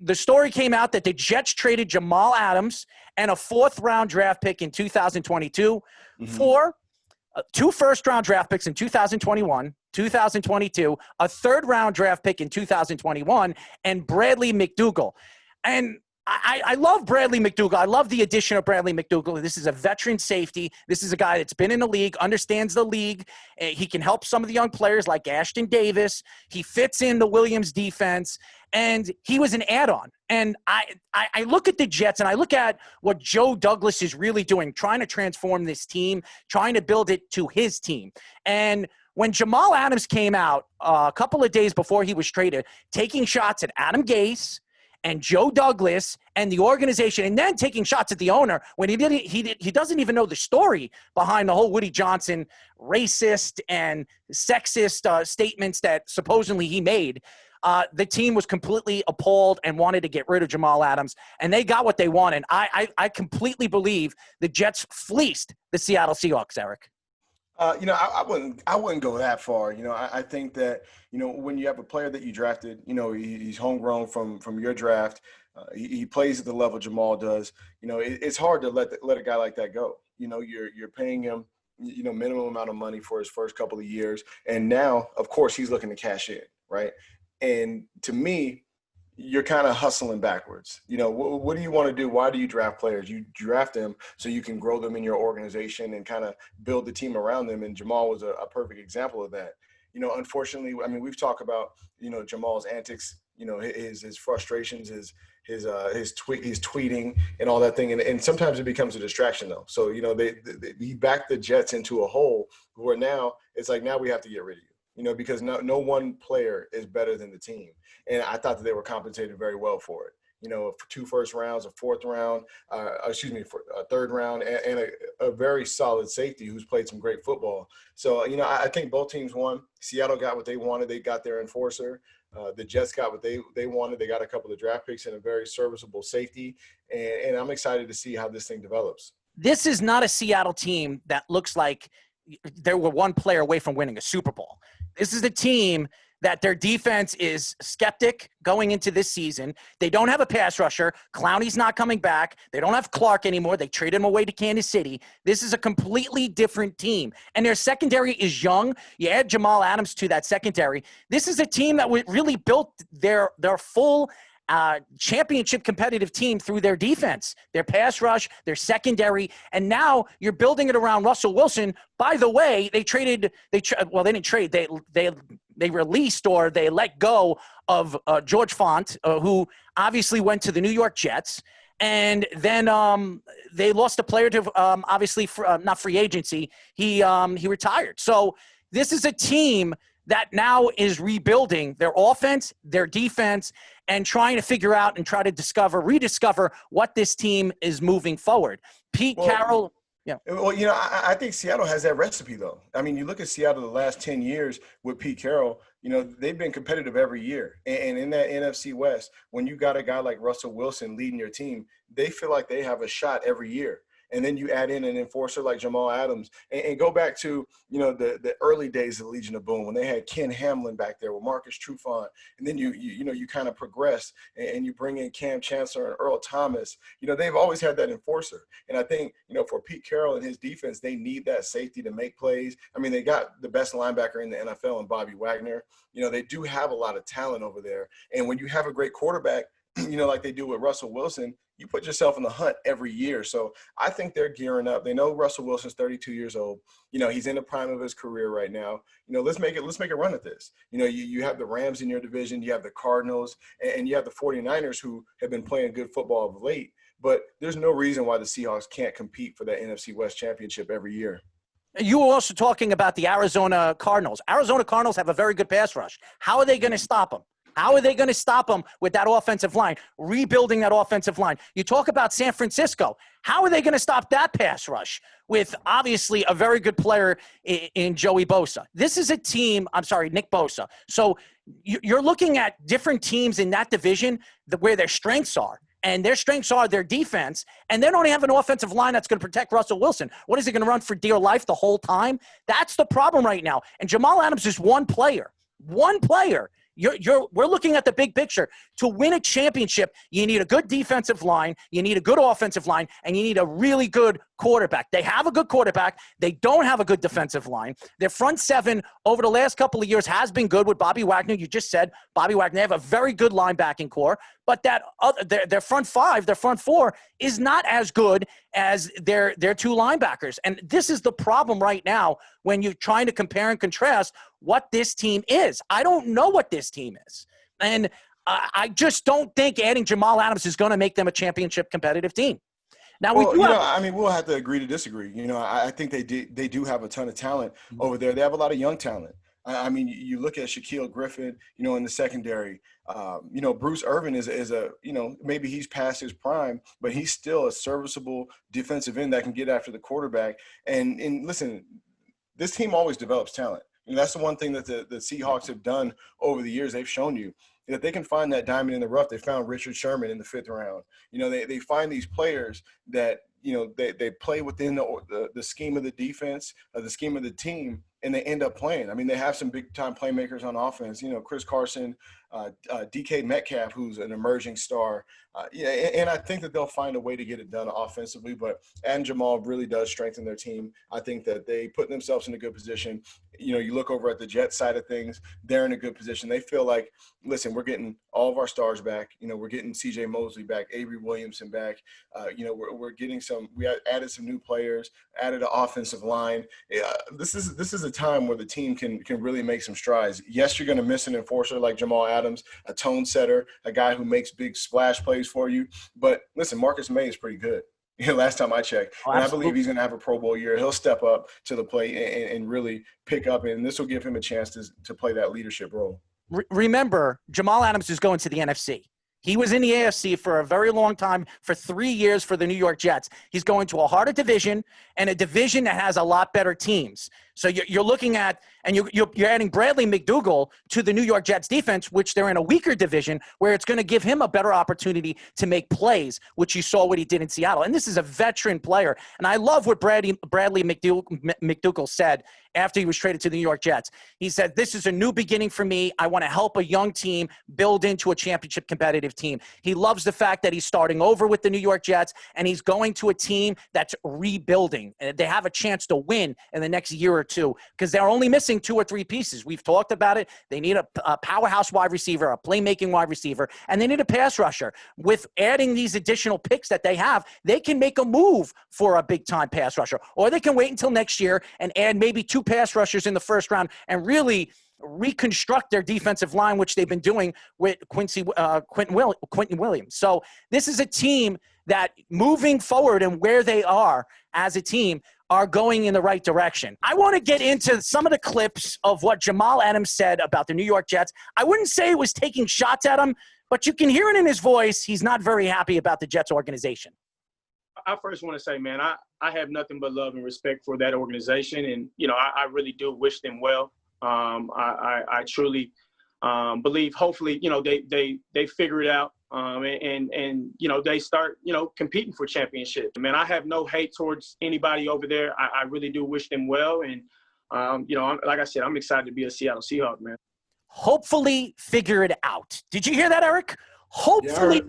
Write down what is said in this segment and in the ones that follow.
the story came out that the Jets traded Jamal Adams and a 4th-round draft pick in 2022 for 2 first-round draft picks in 2021, 2022, a 3rd-round draft pick in 2021, and Bradley McDougald. And I love Bradley McDougald. I love the addition of Bradley McDougald. This is a veteran safety. This is a guy that's been in the league, understands the league. He can help some of the young players like Ashton Davis. He fits in the Williams defense, and he was an add-on. And I look at the Jets, and I look at what Joe Douglas is really doing, trying to transform this team, trying to build it to his team. And when Jamal Adams came out a couple of days before he was traded, taking shots at Adam Gase and Joe Douglas and the organization, and then taking shots at the owner when he doesn't even know the story behind the whole Woody Johnson racist and sexist statements that supposedly he made. The team was completely appalled and wanted to get rid of Jamal Adams, and they got what they wanted. I completely believe the Jets fleeced the Seattle Seahawks, Eric. I wouldn't go that far. I think that, when you have a player that you drafted, he's homegrown from your draft. He plays at the level Jamal does. It's hard to let a guy like that go. You're paying him, minimum amount of money for his first couple of years. And now, of course, he's looking to cash in, right? And to me, you're kind of hustling backwards. What do you want to do? Why do you draft players? You draft them so you can grow them in your organization and kind of build the team around them. And Jamal was a perfect example of that. Unfortunately, we've talked about, Jamal's antics, his frustrations, his tweeting and all that thing. And sometimes it becomes a distraction though. So, he backed the Jets into a hole where now it's like, now we have to get rid of you, because no one player is better than the team. And I thought that they were compensated very well for it. For 2 first rounds, a 4th round, for a 3rd round, and a very solid safety who's played some great football. So, I think both teams won. Seattle got what they wanted. They got their enforcer. The Jets got what they wanted. They got a couple of draft picks and a very serviceable safety. And I'm excited to see how this thing develops. This is not a Seattle team that looks like they were one player away from winning a Super Bowl. This is a team that their defense is skeptic going into this season. They don't have a pass rusher. Clowney's not coming back. They don't have Clark anymore. They traded him away to Kansas City. This is a completely different team. And their secondary is young. You add Jamal Adams to that secondary. This is a team that really built their full championship competitive team through their defense, their pass rush, their secondary, and now you're building it around Russell Wilson. By the way, they didn't trade. They released or they let go of George Font, who obviously went to the New York Jets. And then they lost a player to obviously not free agency. He retired. So this is a team that now is rebuilding their offense, their defense, and trying to figure out and try to rediscover what this team is moving forward. Carroll. Yeah. Well, I think Seattle has that recipe, though. You look at Seattle the last 10 years with Pete Carroll, they've been competitive every year. And in that NFC West, when you got a guy like Russell Wilson leading your team, they feel like they have a shot every year. And then you add in an enforcer like Jamal Adams and go back to, the early days of Legion of Boom when they had Ken Hamlin back there with Marcus Trufant. And then you kind of progress and you bring in Cam Chancellor and Earl Thomas. They've always had that enforcer. And I think, for Pete Carroll and his defense, they need that safety to make plays. They got the best linebacker in the NFL in Bobby Wagner. They do have a lot of talent over there. And when you have a great quarterback, like they do with Russell Wilson, you put yourself in the hunt every year. So I think they're gearing up. They know Russell Wilson's 32 years old. He's in the prime of his career right now. Let's make a run at this. You have the Rams in your division, you have the Cardinals, and you have the 49ers who have been playing good football of late. But there's no reason why the Seahawks can't compete for that NFC West championship every year. You were also talking about the Arizona Cardinals. Arizona Cardinals have a very good pass rush. How are they going to stop them? How are they going to stop them with that offensive line, rebuilding that offensive line? You talk about San Francisco. How are they going to stop that pass rush with obviously a very good player in Joey Bosa? This is a team, Nick Bosa. So you're looking at different teams in that division where their strengths are. And their strengths are their defense, and they don't have an offensive line that's going to protect Russell Wilson. What is he going to run for dear life the whole time? That's the problem right now. And Jamal Adams is one player. We're looking at the big picture. To win a championship, you need a good defensive line, you need a good offensive line, and you need a really good quarterback. They have a good quarterback. They don't have a good defensive line. Their front seven over the last couple of years has been good with Bobby Wagner. You just said Bobby Wagner. They have a very good linebacking core, but their front five, their front four is not as good as their two linebackers. And this is the problem right now when you're trying to compare and contrast what this team is. I don't know what this team is. And I just don't think adding Jamal Adams is going to make them a championship competitive team. Now, we'll have to agree to disagree. I think they do have a ton of talent over there. They have a lot of young talent. I mean, you look at Shaquille Griffin, in the secondary. Bruce Irvin is a maybe he's past his prime, but he's still a serviceable defensive end that can get after the quarterback. And listen, this team always develops talent. And that's the one thing that the Seahawks have done over the years. They've shown you that they can find that diamond in the rough. They found Richard Sherman in the 5th round. They find these players that, they play within the scheme of the defense, the scheme of the team, and they end up playing. I mean, they have some big-time playmakers on offense. Chris Carson, DK Metcalf, who's an emerging star. And I think that they'll find a way to get it done offensively. But and Jamal really does strengthen their team. I think that they put themselves in a good position. You look over at the Jets side of things, they're in a good position. They feel like, listen, we're getting all of our stars back. We're getting C.J. Mosley back, Avery Williamson back. We're getting we added some new players, added an offensive line. This is a time where the team can really make some strides. Yes, you're going to miss an enforcer like Jamal Adams, a tone setter, a guy who makes big splash plays for you. But listen, Marcus May is pretty good. Last time I checked. And I believe he's going to have a Pro Bowl year. He'll step up to the plate and really pick up, and this will give him a chance to play that leadership role. Remember, Jamal Adams is going to the NFC. He was in the AFC for a very long time, for 3 years for the New York Jets. He's going to a harder division and a division that has a lot better teams. So you're looking at, and you're adding Bradley McDougald to the New York Jets defense, which they're in a weaker division, where it's going to give him a better opportunity to make plays, which you saw what he did in Seattle. And this is a veteran player. And I love what Bradley McDougald said after he was traded to the New York Jets. He said, "This is a new beginning for me. I want to help a young team build into a championship competitive team." He loves the fact that he's starting over with the New York Jets, and he's going to a team that's rebuilding. And they have a chance to win in the next year or two, because they're only missing 2 or 3 pieces. We've talked about it. They need a powerhouse wide receiver, a playmaking wide receiver, and they need a pass rusher. With adding these additional picks that they have, they can make a move for a big-time pass rusher, or they can wait until next year and add maybe 2 pass rushers in the first round and really reconstruct their defensive line, which they've been doing with Quentin Williams. So this is a team that, moving forward and where they are as a team, are going in the right direction. I want to get into some of the clips of what Jamal Adams said about the New York Jets. I wouldn't say it was taking shots at him, but you can hear it in his voice. He's not very happy about the Jets organization. I first want to say, man, I have nothing but love and respect for that organization. And, I really do wish them well. I truly believe, hopefully, they figure it out. And they start, competing for championship. Man, I have no hate towards anybody over there. I really do wish them well. And, like I said, I'm excited to be a Seattle Seahawk, man. Hopefully figure it out. Did you hear that, Eric? Hopefully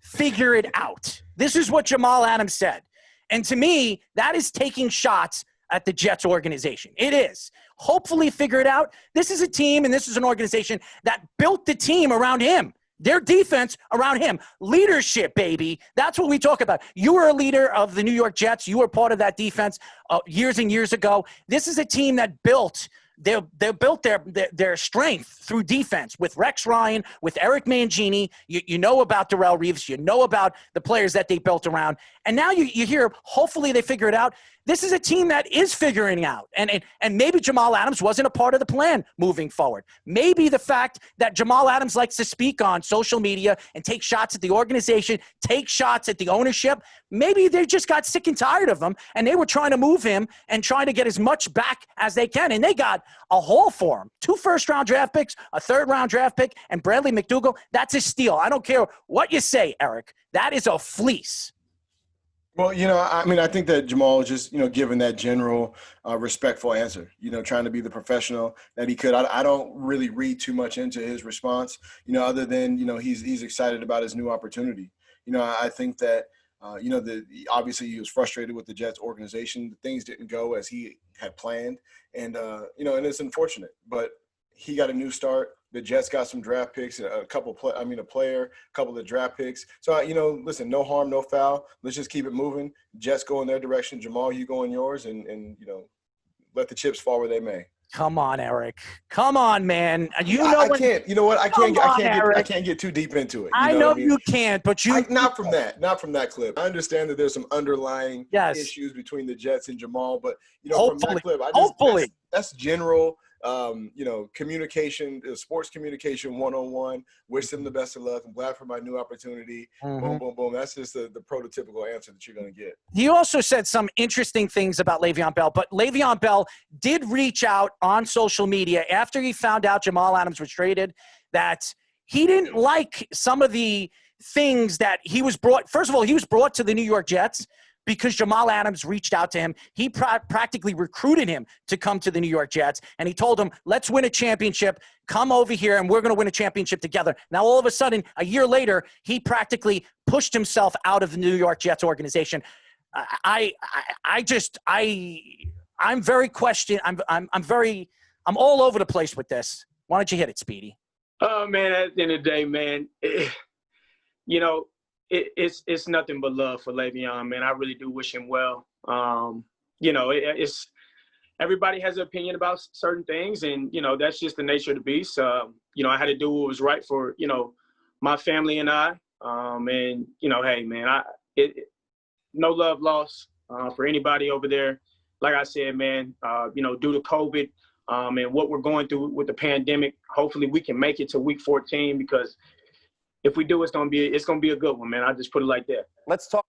figure it out. This is what Jamal Adams said. And to me, that is taking shots at the Jets organization. It is. Hopefully figure it out. This is a team and this is an organization that built the team around him. Their defense around him. Leadership, baby. That's what we talk about. You were a leader of the New York Jets. You were part of that defense years and years ago. This is a team that built their strength through defense with Rex Ryan, with Eric Mangini. You know about Darrelle Reeves. You know about the players that they built around. And now you hear, hopefully they figure it out. This is a team that is figuring out. And maybe Jamal Adams wasn't a part of the plan moving forward. Maybe the fact that Jamal Adams likes to speak on social media and take shots at the organization, take shots at the ownership, maybe they just got sick and tired of him, and they were trying to move him and trying to get as much back as they can. And they got a haul for him. 2 first-round draft picks, a third-round draft pick, and Bradley McDougald. That's a steal. I don't care what you say, Eric. That is a fleece. Well, I mean, I think that Jamal is just, giving that general respectful answer, trying to be the professional that he could. I don't really read too much into his response, other than, he's excited about his new opportunity. I think that, obviously he was frustrated with the Jets organization. Things didn't go as he had planned. And, and it's unfortunate, but he got a new start. The Jets got some draft picks, a player, a couple of draft picks. So, listen, no harm, no foul. Let's just keep it moving. Jets go in their direction. Jamal, you go in yours, and let the chips fall where they may. Come on, Eric. Come on, man. I can't. You know what? I can't get too deep into it. I know you can't, but not from that clip. I understand that there's some underlying issues between the Jets and Jamal, but from that clip, hopefully that's general. Communication, sports communication 101. Wish them the best of luck. I'm glad for my new opportunity. Mm-hmm. Boom, boom, boom. That's just the prototypical answer that you're going to get. He also said some interesting things about Le'Veon Bell, but Le'Veon Bell did reach out on social media after he found out Jamal Adams was traded that he didn't like some of the things that he was brought. First of all, he was brought to the New York Jets because Jamal Adams reached out to him. He practically recruited him to come to the New York Jets, and he told him, let's win a championship. Come over here, and we're going to win a championship together. Now, all of a sudden, a year later, he practically pushed himself out of the New York Jets organization. I'm very questioned. I'm all over the place with this. Why don't you hit it, Speedy? Oh, man, at the end of the day, man, it's nothing but love for Le'Veon, man. I really do wish him well. It's everybody has an opinion about certain things, and that's just the nature of the beast. I had to do what was right for my family and I. Hey, man, no love lost for anybody over there. Like I said, man, due to COVID and what we're going through with the pandemic, hopefully we can make it to Week 14 because. If we do, it's gonna be a good one, man. I just put it like that. Let's talk.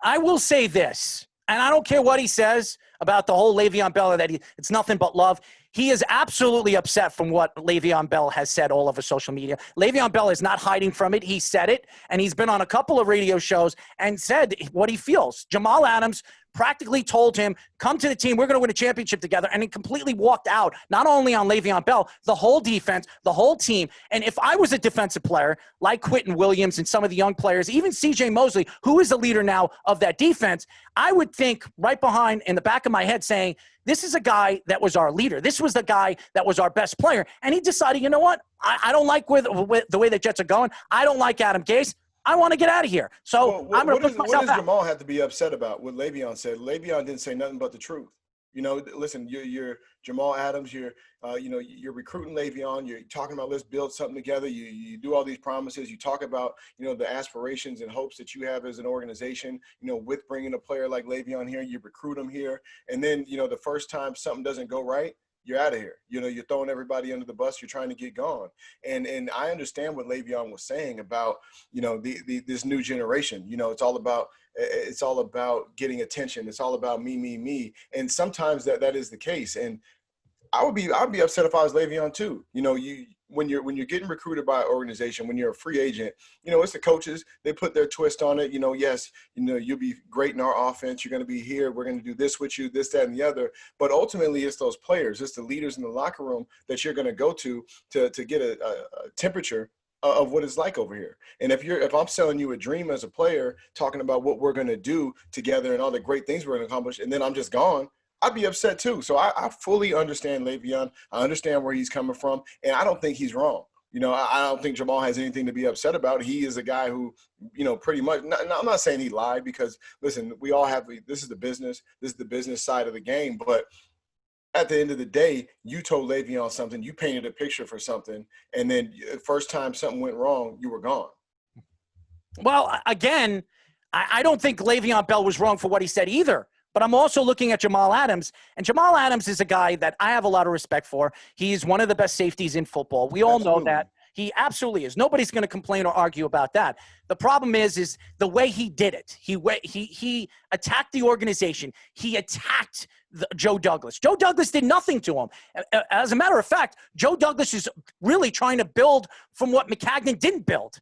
I will say this, and I don't care what he says about the whole Le'Veon Bell, that it's nothing but love. He is absolutely upset from what Le'Veon Bell has said all over social media. Le'Veon Bell is not hiding from it. He said it, and he's been on a couple of radio shows and said what he feels. Jamal Adams practically told him, come to the team, we're going to win a championship together, and he completely walked out, not only on Le'Veon Bell, the whole defense, the whole team. And if I was a defensive player, like Quentin Williams and some of the young players, even C.J. Mosley, who is the leader now of that defense, I would think right behind in the back of my head saying, this is a guy that was our leader. This was the guy that was our best player. And he decided, you know what? I don't like the way the Jets are going. I don't like Adam Gase. I want to get out of here. So I'm going to put myself out. What does Jamal have to be upset about what Le'Veon said? Le'Veon didn't say nothing but the truth. Listen, you're Jamal Adams. You're recruiting Le'Veon. You're talking about let's build something together. You do all these promises. You talk about the aspirations and hopes that you have as an organization. With bringing a player like Le'Veon here, you recruit him here, and then the first time something doesn't go right, you're out of here. You're throwing everybody under the bus. You're trying to get gone. And I understand what Le'Veon was saying about, this new generation. It's all about getting attention. It's all about me. And sometimes that is the case. And I'd be upset if I was Le'Veon too. When you're getting recruited by an organization, when you're a free agent, it's the coaches. They put their twist on it. Yes, you'll be great in our offense. You're going to be here. We're going to do this with you, this, that, and the other. But ultimately, it's those players, it's the leaders in the locker room that you're going to go to get a temperature of what it's like over here. And if I'm selling you a dream as a player, talking about what we're going to do together and all the great things we're going to accomplish, and then I'm just gone, I'd be upset too. So I fully understand Le'Veon. I understand where he's coming from, and I don't think he's wrong. I don't think Jamal has anything to be upset about. He is a guy who, pretty much. I'm not saying he lied because, listen, we all have. This is the business. This is the business side of the game. But at the end of the day, you told Le'Veon something. You painted a picture for something, and then first time something went wrong, you were gone. Well, again, I don't think Le'Veon Bell was wrong for what he said either. But I'm also looking at Jamal Adams, and Jamal Adams is a guy that I have a lot of respect for. He's one of the best safeties in football. We all know that. He absolutely is. Nobody's going to complain or argue about that. The problem is the way he did it. He attacked the organization. He attacked Joe Douglas. Joe Douglas did nothing to him. As a matter of fact, Joe Douglas is really trying to build from what Maccagnan didn't build.